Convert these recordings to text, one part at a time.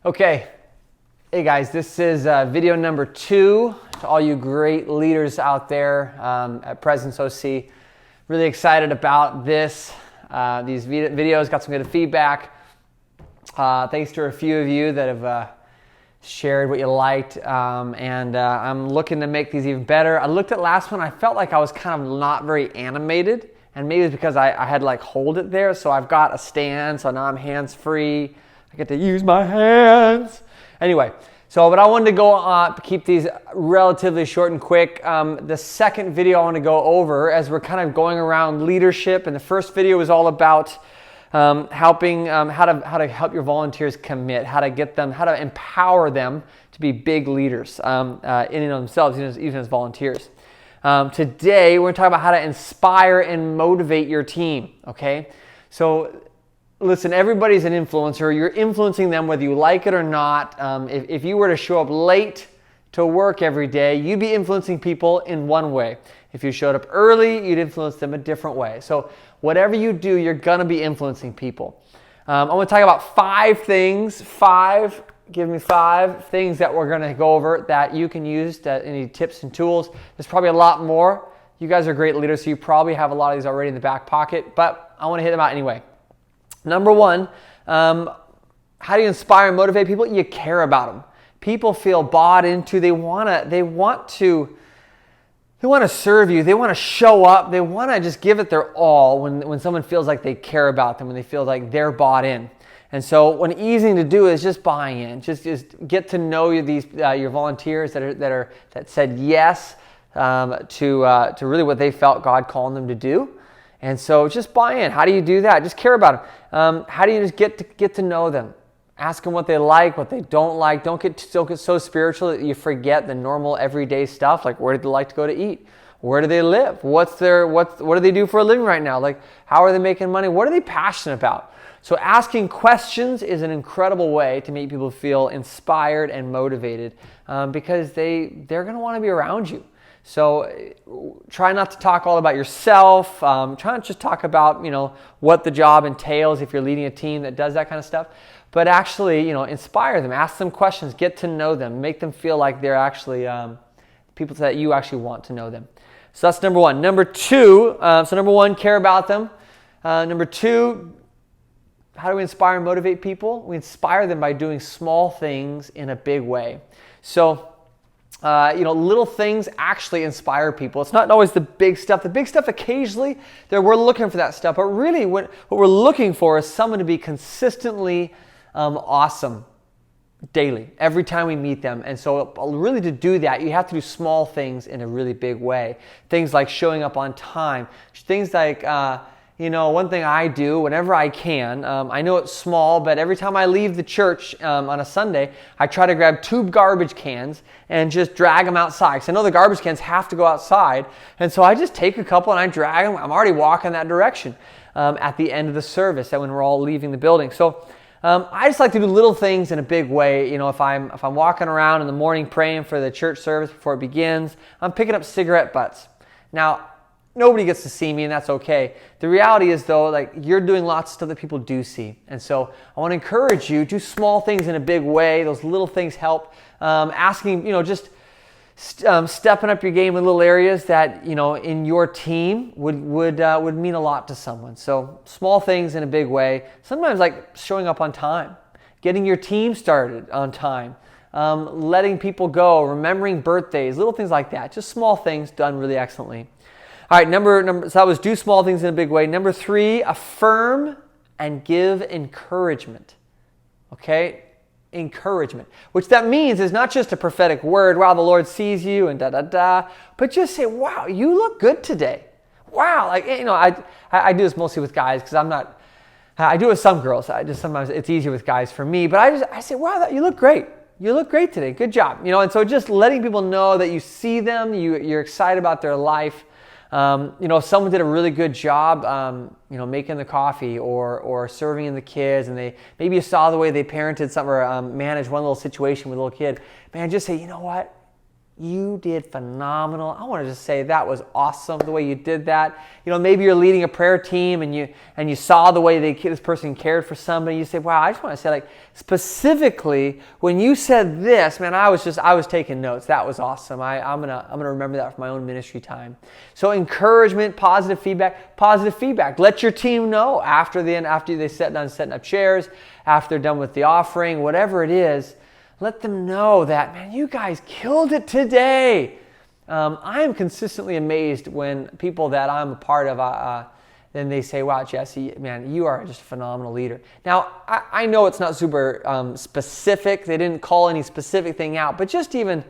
Okay, hey guys, this is video number 2 to all you great leaders out there at Presence OC. Really excited about these videos, got some good feedback. Thanks to a few of you that have shared what you liked, and I'm looking to make these even better. I looked at last one, I felt like I was kind of not very animated, and maybe it's because I had like hold it there, so I've got a stand, so now I'm hands-free. I get to use my hands. Anyway, but I wanted to go keep these relatively short and quick. The second video I want to go over as we're kind of going around leadership, and the first video was all about helping how to help your volunteers commit, how to empower them to be big leaders in and of themselves, even as volunteers. Today we're going to talk about how to inspire and motivate your team. Okay, so listen, everybody's an influencer. You're influencing them whether you like it or not. If you were to show up late to work every day, you'd be influencing people in one way. If you showed up early, you'd influence them a different way. So whatever you do, you're going to be influencing people. I'm going to talk about 5 things. Give me 5 things that we're going to go over that you can use, any tips and tools. There's probably a lot more. You guys are great leaders, so you probably have a lot of these already in the back pocket, but I want to hit them out anyway. Number 1, how do you inspire and motivate people? You care about them. People feel bought into. They want to serve you. They want to show up. They want to just give it their all when someone feels like they care about them, when they feel like they're bought in. And so, what easy to do is just buying in. Just get to know your volunteers that said yes to really what they felt God calling them to do. And so, just buy in. How do you do that? Just care about them. How do you just get to know them? Ask them what they like, what they don't like. Don't get so spiritual that you forget the normal everyday stuff, like where do they like to go to eat? Where do they live? What do they do for a living right now? Like, how are they making money? What are they passionate about? So asking questions is an incredible way to make people feel inspired and motivated because they're going to want to be around you. So try not to talk all about yourself. Try not to just talk about what the job entails if you're leading a team that does that kind of stuff. But actually, inspire them, ask them questions, get to know them, make them feel like they're actually people that you actually want to know them. So that's number 1. Number 2, number 1, care about them. Number 2, how do we inspire and motivate people? We inspire them by doing small things in a big way. So, little things actually inspire people. It's not always the big stuff. The big stuff occasionally, we're looking for that stuff. But really, what we're looking for is someone to be consistently awesome daily, every time we meet them. And so really to do that, you have to do small things in a really big way. Things like showing up on time. Things like, one thing I do whenever I can, I know it's small, but every time I leave the church on a Sunday, I try to grab 2 garbage cans and just drag them outside. Because I know the garbage cans have to go outside. And so I just take a couple and I drag them. I'm already walking that direction at the end of the service when we're all leaving the building. So I just like to do little things in a big way. If I'm walking around in the morning praying for the church service before it begins, I'm picking up cigarette butts. Now, nobody gets to see me, and that's okay. The reality is, though, like you're doing lots of stuff that people do see. And so I want to encourage you, do small things in a big way. Those little things help. Asking, stepping up your game in little areas that, in your team would mean a lot to someone. So small things in a big way. Sometimes like showing up on time, getting your team started on time, letting people go, remembering birthdays, little things like that. Just small things done really excellently. All right, so that was do small things in a big way. Number 3, affirm and give encouragement. Okay? Encouragement. Which that means is not just a prophetic word, wow, the Lord sees you and da-da-da, but just say, wow, you look good today. Wow, I do this mostly with guys because I do it with some girls. Sometimes it's easier with guys for me, but I say, wow, you look great. You look great today. Good job. And so just letting people know that you see them, you're excited about their life. If someone did a really good job, making the coffee or serving in the kids, and maybe you saw the way they parented something or managed one little situation with a little kid, man, just say, you know what? you did phenomenal. I want to just say that was awesome the way you did that. Maybe you're leading a prayer team and you saw the way this person cared for somebody. You say, wow, I just want to say, like, specifically when you said this, man, I was taking notes. That was awesome. I'm gonna remember that for my own ministry time. So encouragement, positive feedback. Let your team know after they setting up chairs, after they're done with the offering, whatever it is. Let them know that, man, you guys killed it today. I am consistently amazed when people that I'm a part of, then they say, wow, Jesse, man, you are just a phenomenal leader. Now, I know it's not super specific. They didn't call any specific thing out, but just even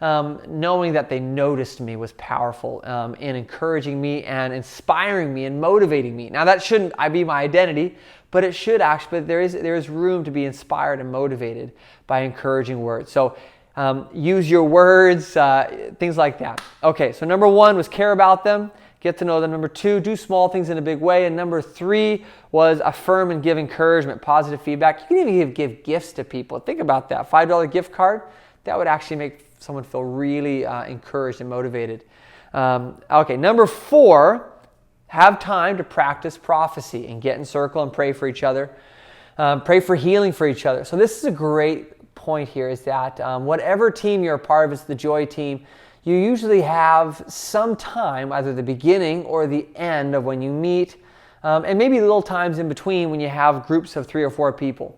knowing that they noticed me was powerful in encouraging me and inspiring me and motivating me. Now, that shouldn't be my identity, but it should actually. But there is room to be inspired and motivated by encouraging words. So use your words, things like that. Okay, so number 1 was care about them, get to know them. Number 2, do small things in a big way. And number 3 was affirm and give encouragement, positive feedback. You can even give gifts to people. Think about that. $5 gift card, that would actually make someone feel really encouraged and motivated. Okay, number 4, have time to practice prophecy and get in circle and pray for each other. Pray for healing for each other. So this is a great point here, is that whatever team you're a part of, it's the Joy team, you usually have some time, either the beginning or the end of when you meet, and maybe little times in between when you have groups of 3 or 4 people.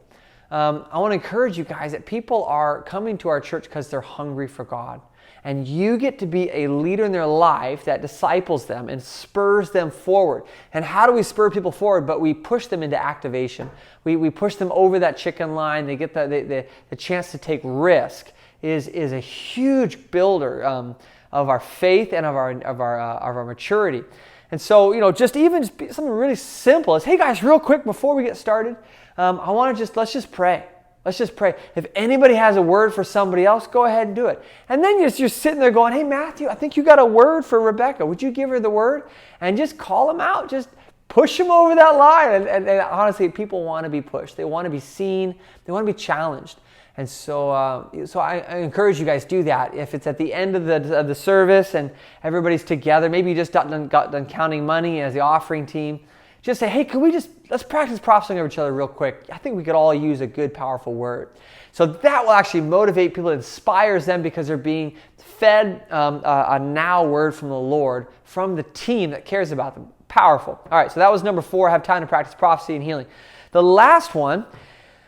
I want to encourage you guys that people are coming to our church because they're hungry for God. And you get to be a leader in their life that disciples them and spurs them forward. And how do we spur people forward? But we push them into activation. We push them over that chicken line. They get the chance to take risk. Is a huge builder of our faith and of our maturity. And so, just something really simple is, hey guys, real quick before we get started, let's just pray. Let's just pray. If anybody has a word for somebody else, go ahead and do it. And then you're sitting there going, hey, Matthew, I think you got a word for Rebecca. Would you give her the word? And just call them out. Just push them over that line. And honestly, people want to be pushed. They want to be seen. They want to be challenged. And so I encourage you guys, do that. If it's at the end of the service and everybody's together, maybe you just got done counting money as the offering team, just say, hey, let's practice prophesying over each other real quick. I think we could all use a good, powerful word. So that will actually motivate people. It inspires them because they're being fed a now word from the Lord, from the team that cares about them. Powerful. All right, so that was number 4, have time to practice prophecy and healing. The last one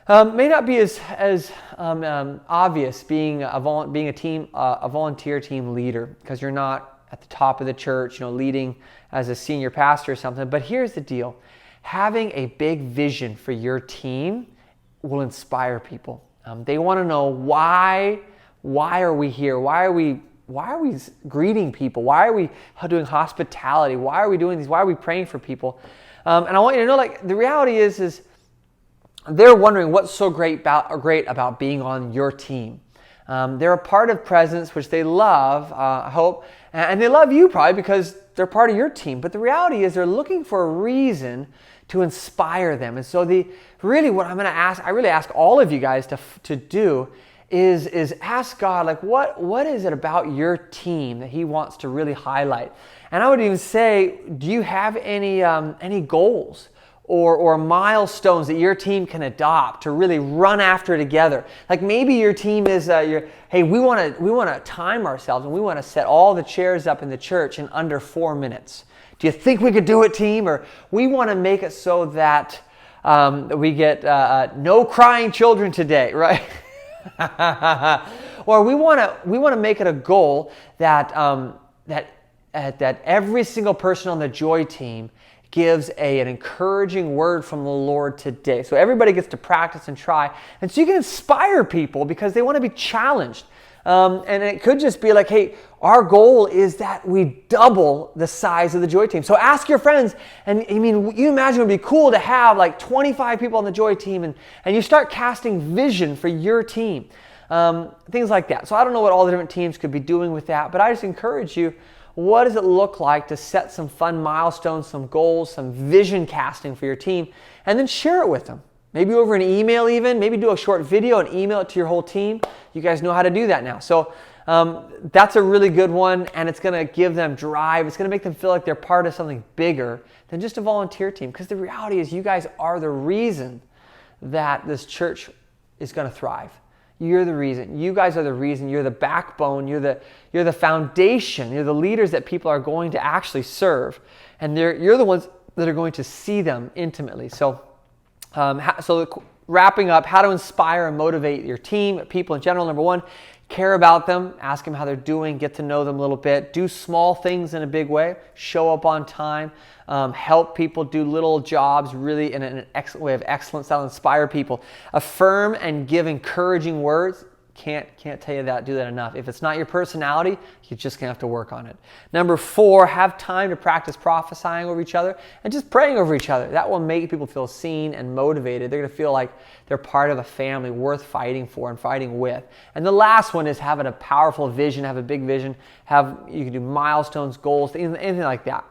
may not be as obvious, being a volunteer team leader, because you're not at the top of the church, leading as a senior pastor or something. But here's the deal. Having a big vision for your team will inspire people. They want to know why are we here? Why are we greeting people? Why are we doing hospitality? Why are we doing these? Why are we praying for people? And I want you to know, like, the reality is they're wondering what's so great about being on your team. They're a part of Presence, which they love, I hope, and they love you probably because they're part of your team. But the reality is they're looking for a reason to inspire them. And so what I'm going to ask, I really ask all of you guys to do is ask God, like, what is it about your team that He wants to really highlight? And I would even say, do you have any goals or milestones that your team can adopt to really run after together? Like, maybe your team is, hey, we want to time ourselves and we want to set all the chairs up in the church in under 4 minutes. Do you think we could do it, team? Or we want to make it so that we get no crying children today, right? Or we want to make it a goal that every single person on the Joy team gives an encouraging word from the Lord today. So everybody gets to practice and try. And so you can inspire people because they want to be challenged. And it could just be like, hey, our goal is that we double the size of the Joy team. So ask your friends. And I mean, you imagine it would be cool to have like 25 people on the Joy team and you start casting vision for your team. Things like that. So I don't know what all the different teams could be doing with that, but I just encourage you, what does it look like to set some fun milestones, some goals, some vision casting for your team, and then share it with them? Maybe over an email even. Maybe do a short video and email it to your whole team. You guys know how to do that now. So That's a really good one, and it's going to give them drive. It's going to make them feel like they're part of something bigger than just a volunteer team, because the reality is you guys are the reason that this church is going to thrive. You're the reason. You guys are the reason. You're the backbone. You're the foundation. You're the leaders that people are going to actually serve, and you're the ones that are going to see them intimately. So wrapping up, how to inspire and motivate your team, people in general. Number one, care about them, ask them how they're doing, get to know them a little bit, do small things in a big way, show up on time, help people do little jobs really in an excellent way of excellence that'll inspire people. Affirm and give encouraging words. Can't tell you that, do that enough. If it's not your personality, you're just gonna have to work on it. Number 4, have time to practice prophesying over each other and just praying over each other. That will make people feel seen and motivated. They're gonna feel like they're part of a family worth fighting for and fighting with. And the last one is having a powerful vision, have a big vision, you can do milestones, goals, anything like that.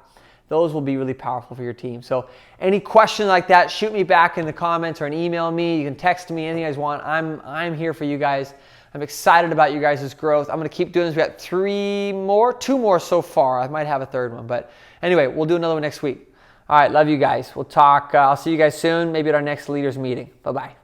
Those will be really powerful for your team. So any question like that, shoot me back in the comments or email me. You can text me, anything you guys want. I'm here for you guys. I'm excited about you guys' growth. I'm going to keep doing this. We got 2 more so far. I might have a third one. But anyway, we'll do another one next week. All right, love you guys. We'll talk. I'll see you guys soon, maybe at our next leaders meeting. Bye-bye.